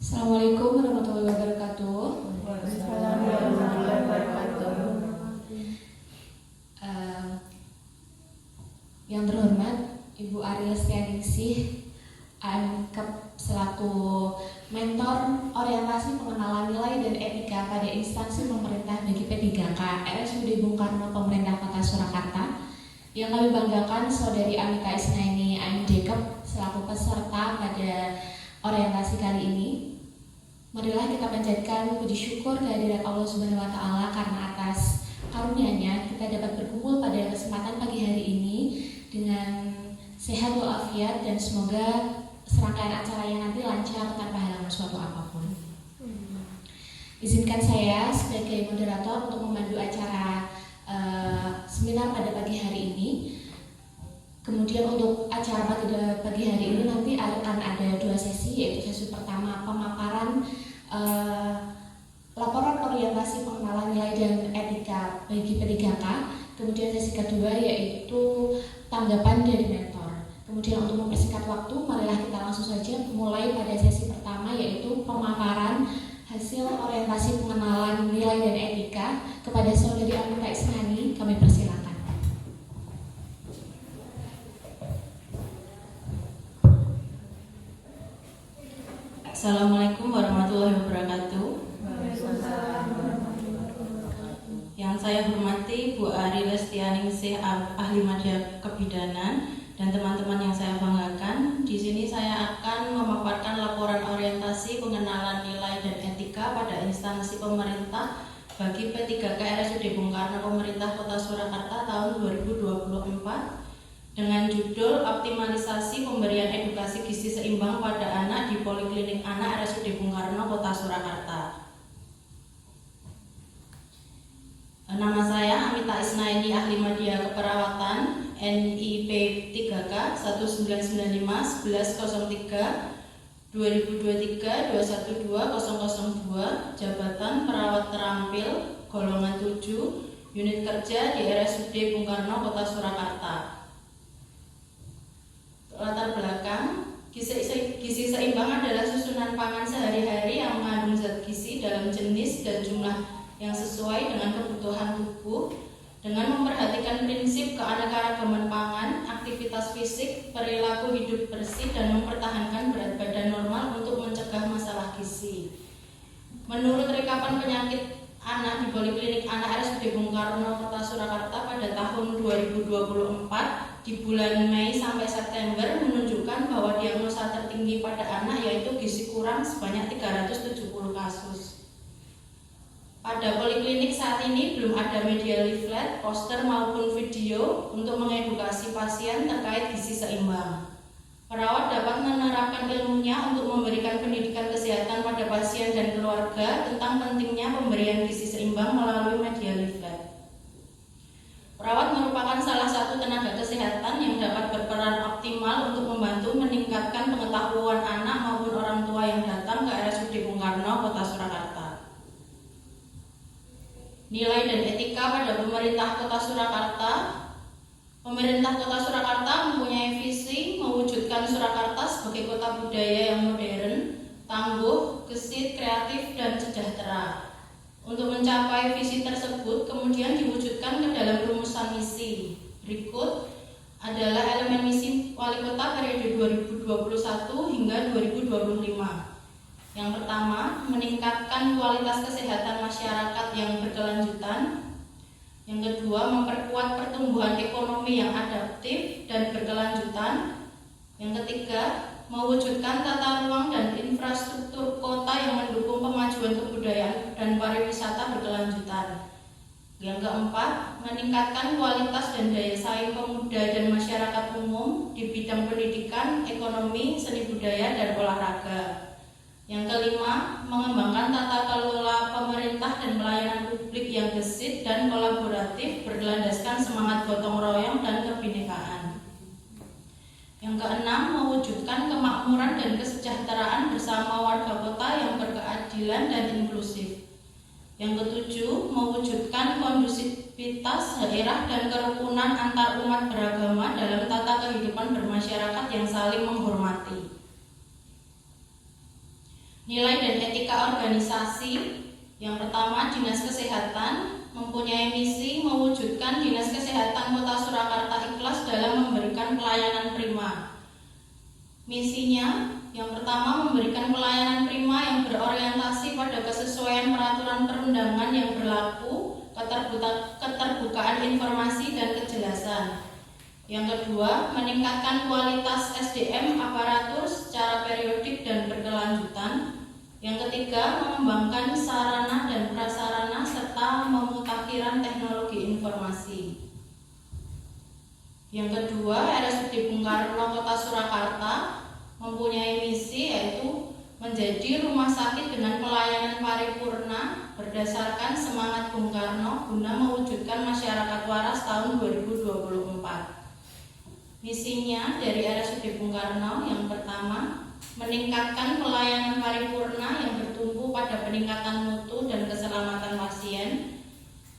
Assalamualaikum warahmatullahi wabarakatuh. Waalaikumsalam warahmatullahi wabarakatuh. Yang terhormat Ibu Ari Lestianingsih, AMKEP selaku mentor orientasi pengenalan nilai dan etika pada instansi pemerintah bagi P3K RSUD Bung Karno Pemerintah Kota Surakarta. Yang kami banggakan Saudari Amita Isnaini AMDKEP selaku peserta pada orientasi kali ini. Marilah kita panjatkan puji syukur kehadirat Allah Subhanahu wa Ta'ala karena atas karunia-Nya kita dapat berkumpul pada kesempatan pagi hari ini dengan sehat walafiat, dan semoga serangkaian acaranya nanti lancar tanpa halangan suatu apapun. Izinkan saya sebagai moderator untuk memandu acara seminar pada pagi hari ini. Kemudian untuk acara pagi hari ini nanti akan ada dua sesi, yaitu sesi pertama pemaparan laporan orientasi pengenalan nilai dan etika bagi P3K. Kemudian sesi kedua yaitu tanggapan dari mentor. Kemudian untuk mempersingkat waktu, marilah kita langsung saja mulai pada sesi pertama, yaitu pemaparan hasil orientasi pengenalan nilai dan etika kepada Saudari Amita Isnaini. Kami persilakan. Assalamualaikum warahmatullahi wabarakatuh. Yang saya hormati Bu Ari Lestianingsih, ahli media kebidanan, dan teman-teman yang saya banggakan. Di sini saya akan memaparkan laporan orientasi pengenalan nilai dan etika pada instansi pemerintah bagi P3K RSUD Bung Karno Pemerintah Kota Surakarta tahun 2024 dengan judul Optimalisasi Pemberian Edukasi Gizi Seimbang pada Anak di Poliklinik Anak RSUD Bung Karno Kota Surakarta. Nama saya Amita Isnaini, ahli media keperawatan, NIP 3K 1995 1103 2023 212 002, jabatan perawat terampil golongan 7, unit kerja di RSUD Bung Karno Kota Surakarta. Latar belakang, gizi seimbang adalah susunan pangan sehari-hari yang mengandung zat gizi dalam jenis dan jumlah yang sesuai dengan kebutuhan tubuh, dengan memperhatikan prinsip keanekaragaman pangan, aktivitas fisik, perilaku hidup bersih, dan mempertahankan berat badan normal untuk mencegah masalah gizi. Menurut rekapan penyakit anak di Poliklinik Anak RSUD Bung Karno Kota Surakarta pada tahun 2024 di bulan Mei sampai September menunjukkan bahwa diagnosa tertinggi pada anak yaitu gizi kurang sebanyak 370 kasus. Pada poliklinik saat ini belum ada media leaflet, poster maupun video untuk mengedukasi pasien terkait gizi seimbang. Perawat dapat menerapkan ilmunya untuk memberikan pendidikan kesehatan pada pasien dan keluarga tentang pentingnya pemberian gizi seimbang melalui media leaflet. Perawat merupakan salah satu tenaga kesehatan yang dapat berperan optimal untuk membantu meningkatkan pengetahuan anak maupun orang tua yang datang ke RSUD Bung Karno Kota Surakarta. Nilai dan etika pada pemerintah Kota Surakarta. Pemerintah Kota Surakarta mempunyai visi mewujudkan Surakarta sebagai kota budaya yang modern, tangguh, gesit, kreatif, dan sejahtera. Untuk mencapai visi tersebut kemudian diwujudkan ke dalam rumusan misi. Berikut adalah elemen misi Wali Kota periode 2021 hingga 2025. Yang pertama, meningkatkan kualitas kesehatan masyarakat yang berkelanjutan. Yang kedua, memperkuat pertumbuhan ekonomi yang adaptif dan berkelanjutan. Yang ketiga, mewujudkan tata ruang dan infrastruktur kota yang mendukung pemajuan kebudayaan dan pariwisata berkelanjutan. Yang keempat, meningkatkan kualitas dan daya saing pemuda dan masyarakat umum di bidang pendidikan, ekonomi, seni budaya, dan olahraga. Yang kelima, mengembangkan tata kelola pemerintah dan pelayanan publik yang gesit dan kolaboratif berlandaskan semangat gotong royong dan kebinekaan. Yang keenam, mewujudkan kemakmuran dan kesejahteraan bersama warga kota yang berkeadilan dan inklusif. Yang ketujuh, mewujudkan kondusivitas daerah dan kerukunan antar umat beragama dalam tata kehidupan bermasyarakat yang saling menghormati. Nilai dan etika organisasi. Yang pertama, Dinas Kesehatan mempunyai misi mewujudkan Dinas Kesehatan Kota Surakarta ikhlas dalam memberikan pelayanan prima. Misinya, yang pertama, memberikan pelayanan prima yang berorientasi pada kesesuaian peraturan perundangan yang berlaku, keterbukaan informasi dan kejelasan. Yang kedua, meningkatkan kualitas SDM aparatur secara periodik dan berkelanjutan. Yang ketiga, mengembangkan sarana dan prasarana serta pemutakhiran teknologi informasi. Yang kedua, RSUD Bung Karno Kota Surakarta mempunyai misi yaitu menjadi rumah sakit dengan pelayanan paripurna berdasarkan semangat Bung Karno guna mewujudkan masyarakat waras tahun 2024. Misinya dari RSUD Bung Karno yang pertama, meningkatkan pelayanan paripurna yang bertumpu pada peningkatan mutu dan keselamatan pasien.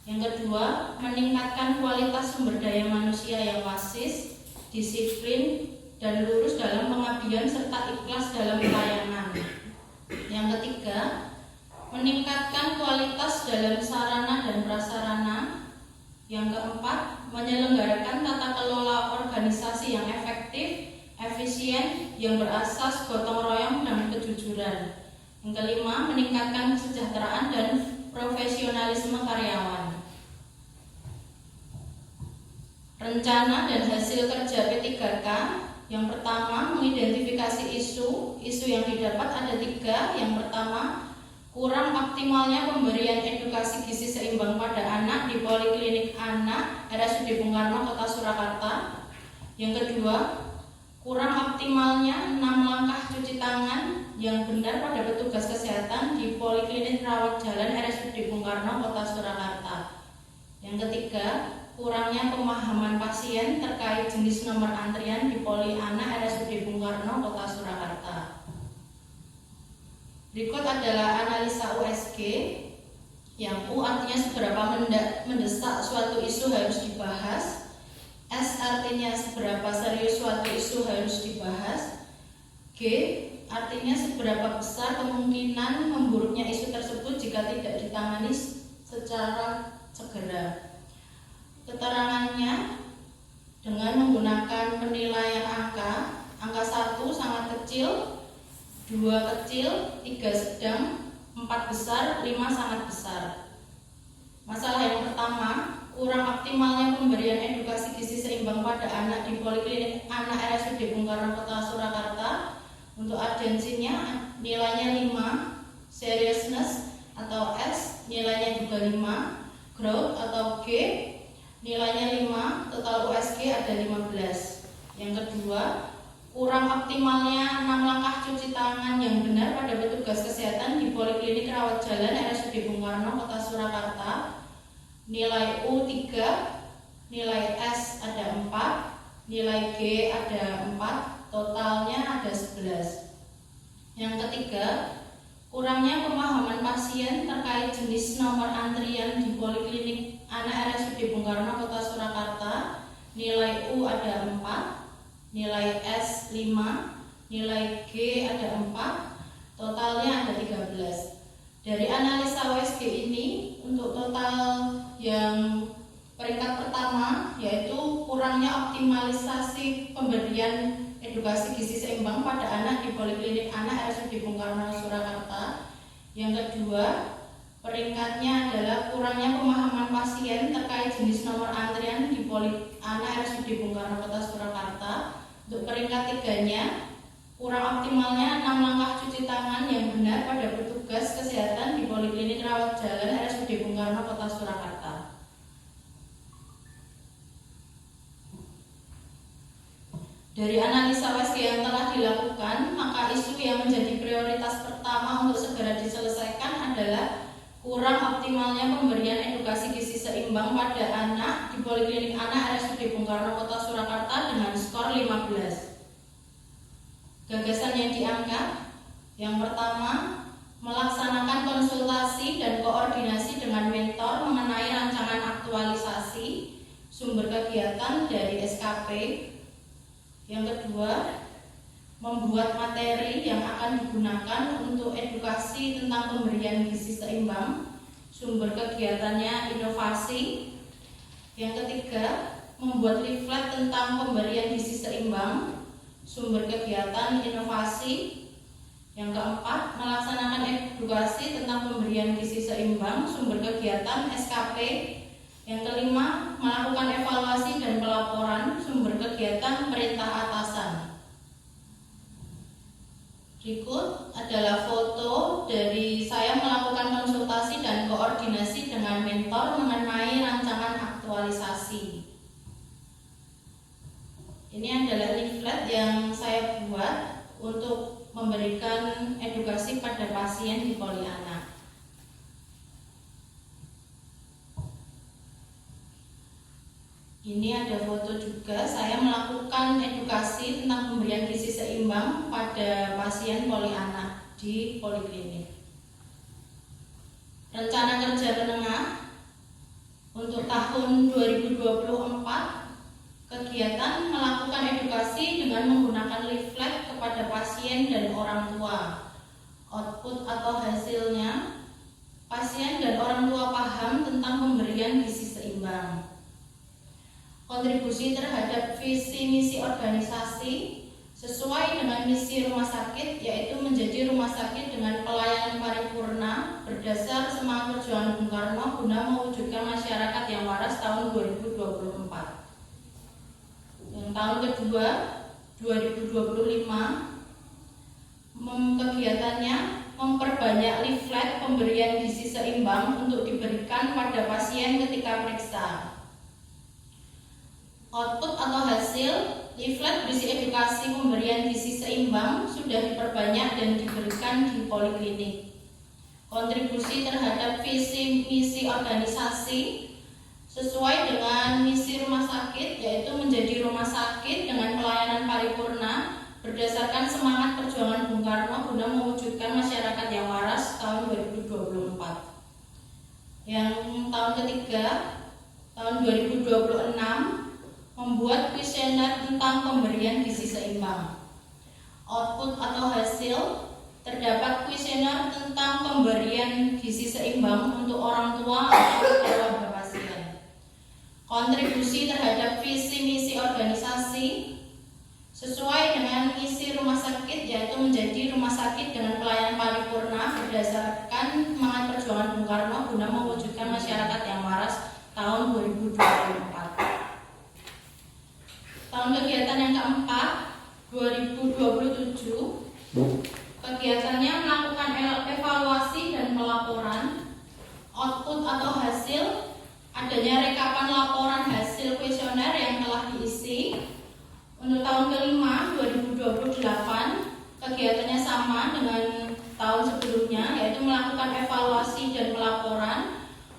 Yang kedua, meningkatkan kualitas sumber daya manusia yang wasis, disiplin, dan lurus dalam pengabdian serta ikhlas dalam pelayanan. Yang ketiga, meningkatkan kualitas dalam sarana dan prasarana. Yang keempat, menyelenggarakan tata kelola organisasi yang efektif, efisien, yang berasas gotong royong dan kejujuran. Yang kelima, meningkatkan kesejahteraan dan profesionalisme karyawan. Rencana dan hasil kerja P3K. Yang pertama, mengidentifikasi isu yang didapat ada 3. Yang pertama, kurang optimalnya pemberian edukasi gizi seimbang pada anak di Poliklinik Anak RSUD Bung Karno Kota Surakarta. Yang kedua, kurang optimalnya 6 langkah cuci tangan yang benar pada petugas kesehatan di Poliklinik Rawat Jalan RSUD Bung Karno Kota Surakarta. Yang ketiga, kurangnya pemahaman pasien terkait jenis nomor antrian di Poli Anak RSUD Bung Karno Kota Surakarta. Berikut adalah analisa USG. Yang U artinya seberapa mendesak suatu isu harus dibahas. S artinya seberapa serius suatu isu harus dibahas. G artinya seberapa besar kemungkinan memburuknya isu tersebut jika tidak ditangani secara segera. Keterangannya dengan menggunakan penilaian angka 1 sangat kecil, 2 kecil, 3 sedang, 4 besar, 5 sangat besar. Masalah yang pertama, kurang optimalnya pemberian edukasi gizi seimbang pada anak di Poliklinik Anak RSUD Bung Karno Kota Surakarta. Untuk urgensinya nilainya 5, seriousness atau S nilainya juga 5, growth atau G nilainya 5, total USG ada 15. Yang kedua, kurang optimalnya 6 langkah cuci tangan yang benar pada petugas kesehatan di Poliklinik Rawat Jalan RSUD Bung Karno Kota Surakarta. Nilai U 3, nilai S ada 4, nilai G ada 4, totalnya ada 11. Yang ketiga, kurangnya pemahaman pasien terkait jenis nomor antrian di Poliklinik Anak RSUD Bung Karno Kota Surakarta. Nilai U ada 4, nilai S 5, nilai G ada 4, totalnya ada 13. Dari analisa USG ini, untuk total yang peringkat pertama yaitu kurangnya optimalisasi pemberian edukasi gizi seimbang pada anak di Poliklinik Anak RSUD Bung Karno Surakarta. Yang kedua, peringkatnya adalah kurangnya pemahaman pasien terkait jenis nomor antrian di Poliklinik Anak RSUD Bung Karno Kota Surakarta. Untuk peringkat tiganya, kurang optimalnya 6 langkah cuci tangan yang benar pada petugas kesehatan di Poliklinik Rawat Jalan RSUD Bung Karno Kota Surakarta. Dari analisa USG yang telah dilakukan, maka isu yang menjadi prioritas pertama untuk segera diselesaikan adalah kurang optimalnya pemberian edukasi gizi seimbang pada anak di Poliklinik Anak RSUD Bung Karno Kota Surakarta dengan skor 15. Gagasan yang diangkat, yang pertama, melaksanakan konsultasi dan koordinasi dengan mentor mengenai rancangan aktualisasi sumber kegiatan dari SKP. Yang kedua, membuat materi yang akan digunakan untuk edukasi tentang pemberian gizi seimbang. Sumber kegiatannya inovasi. Yang ketiga, membuat leaflet tentang pemberian gizi seimbang. Sumber kegiatan inovasi. Yang keempat, melaksanakan edukasi tentang pemberian gizi seimbang, sumber kegiatan SKP. Yang kelima, melakukan evaluasi dan pelaporan, sumber kegiatan perintah atasan. Berikut adalah foto dari saya melakukan konsultasi dan koordinasi dengan mentor mengenai rancangan aktualisasi. Ini adalah leaflet yang saya buat untuk memberikan edukasi pada pasien di Pollyanna. Ini ada foto juga saya melakukan edukasi tentang pemberian gizi seimbang pada pasien Pollyanna di poliklinik. Rencana kerja menengah untuk tahun 2024. Kegiatan melakukan edukasi dengan menggunakan leaflet kepada pasien dan orang tua. Output atau hasilnya, pasien dan orang tua paham tentang pemberian gizi seimbang. Kontribusi terhadap visi misi organisasi sesuai dengan misi rumah sakit, yaitu menjadi rumah sakit dengan pelayanan paripurna berdasar semangat perjuangan Bung Karno guna mewujudkan masyarakat yang waras tahun 2024. Yang tahun kedua 2025, kegiatannya memperbanyak leaflet pemberian gizi seimbang untuk diberikan pada pasien ketika periksa. Output atau hasil, leaflet berisi edukasi pemberian gizi seimbang sudah diperbanyak dan diberikan di poliklinik. Kontribusi terhadap visi misi organisasi sesuai dengan misi rumah sakit, yaitu menjadi rumah sakit dengan pelayanan paripurna berdasarkan semangat perjuangan Bung Karno guna mewujudkan masyarakat yang waras tahun 2024. Yang tahun ketiga, tahun 2026, membuat kuesioner tentang pemberian gizi seimbang. Output atau hasil, terdapat kuesioner tentang pemberian gizi seimbang untuk orang tua atau keluarga pasien. Kontribusi terhadap visi misi organisasi sesuai dengan misi rumah sakit, yaitu menjadi rumah sakit dengan pelayanan paripurna berdasarkan semangat perjuangan Bung Karno guna mewujudkan masyarakat yang waras tahun 2024. Tahun kegiatan yang keempat 2027, kegiatannya melakukan evaluasi dan pelaporan. Output atau hasil, adanya rekapan laporan hasil kuesioner yang telah diisi. Untuk tahun kelima 2028, kegiatannya sama dengan tahun sebelumnya, yaitu melakukan evaluasi dan pelaporan.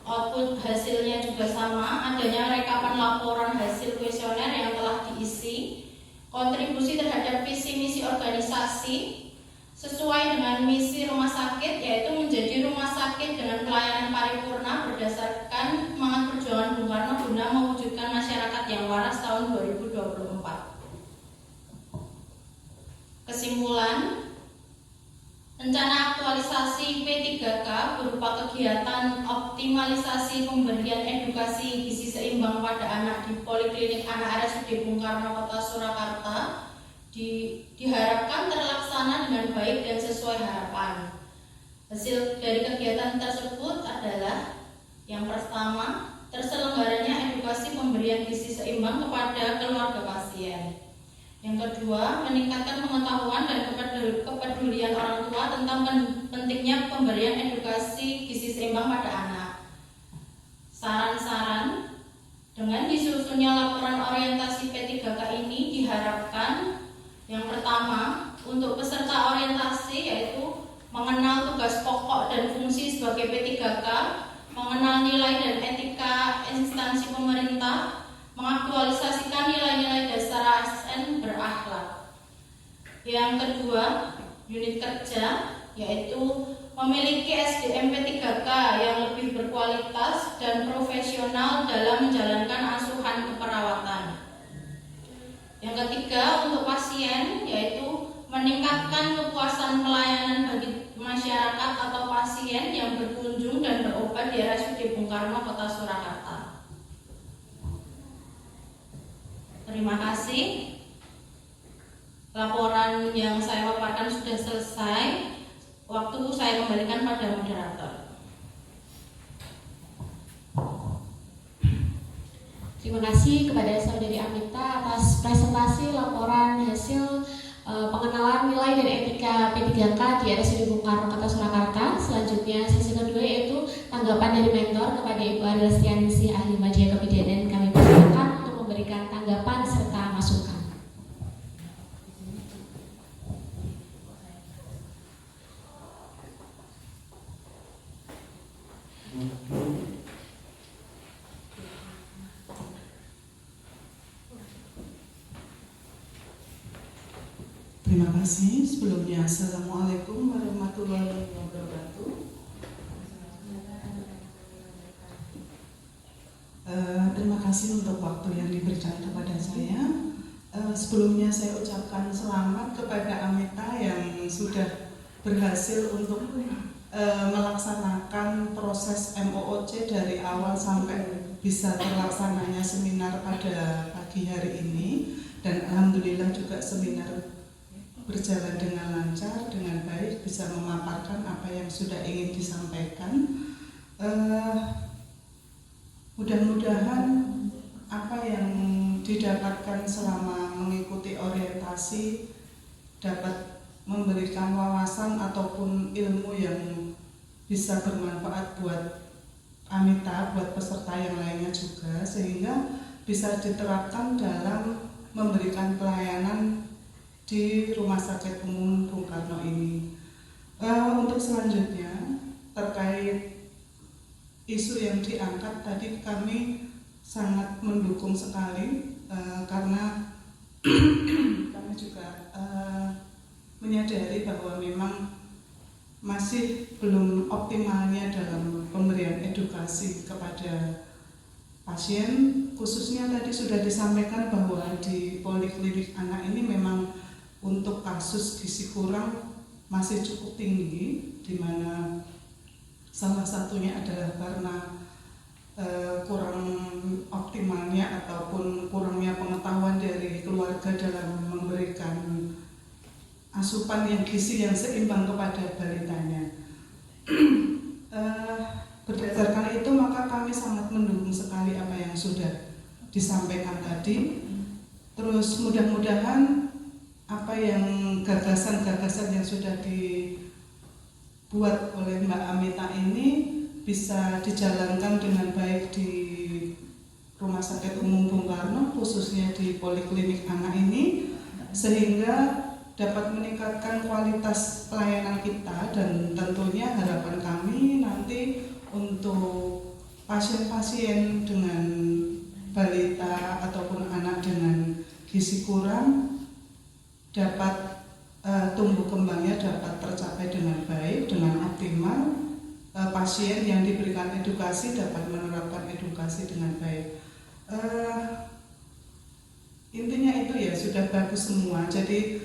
Output hasilnya juga sama, adanya rekapan laporan hasil kuesioner yang telah diisi. Kontribusi terhadap visi misi organisasi sesuai dengan misi rumah sakit, yaitu menjadi rumah sakit dengan pelayanan paripurna berdasarkan semangat perjuangan Bung Karno guna mewujudkan masyarakat yang waras tahun 2024. Kesimpulan, rencana aktualisasi P3K berupa kegiatan optimalisasi pemberian edukasi gizi seimbang pada anak di Poliklinik Anak RSUD Bung Karno Kota Surakarta diharapkan terlaksana dengan baik dan sesuai harapan. Hasil dari kegiatan tersebut adalah yang pertama, terselenggaranya edukasi pemberian gizi seimbang kepada keluarga pasien. Yang kedua, meningkatkan pengetahuan dan kepedulian orang tua tentang pentingnya pemberian edukasi gizi seimbang pada anak. Saran-saran, dengan disusunnya laporan orientasi P3K ini diharapkan yang pertama, untuk peserta orientasi yaitu mengenal tugas pokok dan fungsi sebagai P3K, mengenal nilai dan etika instansi pemerintah, mengaktualisasikan nilai-nilai dasar ASN berakhlak. Yang kedua, unit kerja yaitu memiliki SDM P3K yang lebih berkualitas dan profesional dalam menjalankan asuhan keperawatan. Yang ketiga, untuk pasien yaitu meningkatkan kepuasan pelayanan bagi masyarakat atau pasien yang berkunjung dan berobat di RSUD Bung Karno, Kota Surakarta. Terima kasih. Laporan yang saya paparkan sudah selesai. Waktu saya kembalikan pada moderator. Terima kasih kepada Saudari Amita atas presentasi laporan hasil pengenalan nilai dan etika P3K di RSUD Bung Karno, Kota Surakarta. Selanjutnya sesi kedua yaitu tanggapan dari mentor kepada Ibu Ari Lestianingsih, ahli media kebidanan. Kami persilakan untuk memberikan tanggapan serta masukan. Terima kasih. Sebelumnya, Assalamualaikum warahmatullahi wabarakatuh. Terima kasih untuk waktu yang diberikan kepada saya. Sebelumnya saya ucapkan selamat kepada Amita yang sudah berhasil untuk melaksanakan proses MOOC dari awal sampai bisa terlaksananya seminar pada pagi hari ini, dan alhamdulillah juga seminar berjalan dengan lancar, dengan baik, bisa memaparkan apa yang sudah ingin disampaikan. Mudah-mudahan apa yang didapatkan selama mengikuti orientasi dapat memberikan wawasan ataupun ilmu yang bisa bermanfaat buat Amita, buat peserta yang lainnya juga, sehingga bisa diterapkan dalam memberikan pelayanan di Rumah Sakit Umum Bung Karno ini. Untuk selanjutnya terkait isu yang diangkat tadi, kami sangat mendukung sekali karena kami juga menyadari bahwa memang masih belum optimalnya dalam pemberian edukasi kepada pasien, khususnya tadi sudah disampaikan bahwa di poliklinik anak ini memang untuk kasus gizi kurang masih cukup tinggi, di mana salah satunya adalah karena kurang optimalnya ataupun kurangnya pengetahuan dari keluarga dalam memberikan asupan yang gizi yang seimbang kepada balitanya. Berdasarkan itu maka kami sangat mendukung sekali apa yang sudah disampaikan tadi. Terus mudah-mudahan apa yang gagasan-gagasan yang sudah dibuat oleh Mbak Amita ini bisa dijalankan dengan baik di Rumah Sakit Umum Bung Karno, khususnya di poliklinik anak ini, sehingga dapat meningkatkan kualitas pelayanan kita, dan tentunya harapan kami nanti untuk pasien-pasien dengan balita ataupun anak dengan gizi kurang dapat tumbuh kembangnya dapat tercapai dengan baik, dengan optimal. Pasien yang diberikan edukasi dapat menerapkan edukasi dengan baik. Intinya itu ya, sudah bagus semua. Jadi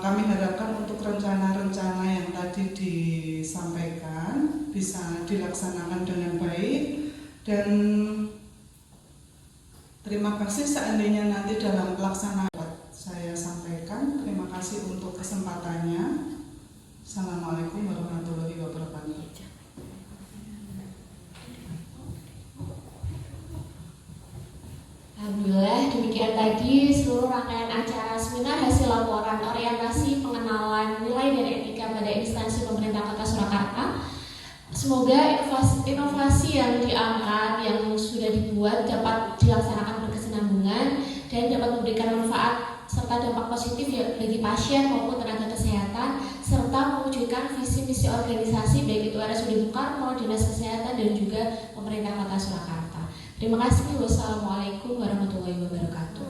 kami harapkan untuk rencana-rencana yang tadi disampaikan bisa dilaksanakan dengan baik, dan terima kasih seandainya nanti dalam pelaksanaan saya sampaikan. Terima kasih untuk kesempatannya. Assalamualaikum warahmatullahi wabarakatuh. Alhamdulillah, demikian tadi seluruh rangkaian acara seminar hasil laporan orientasi pengenalan nilai dan etika pada instansi pemerintah Kota Surakarta. Semoga inovasi yang diangkat, yang sudah dibuat dapat dilaksanakan berkesinambungan dan dapat memberikan manfaat serta dampak positif ya bagi pasien maupun tenaga kesehatan, serta mewujudkan visi misi organisasi baik itu RSUD Bung Karno, Dinas Kesehatan, dan juga pemerintah Kota Surakarta. Terima kasih. Wassalamualaikum warahmatullahi wabarakatuh.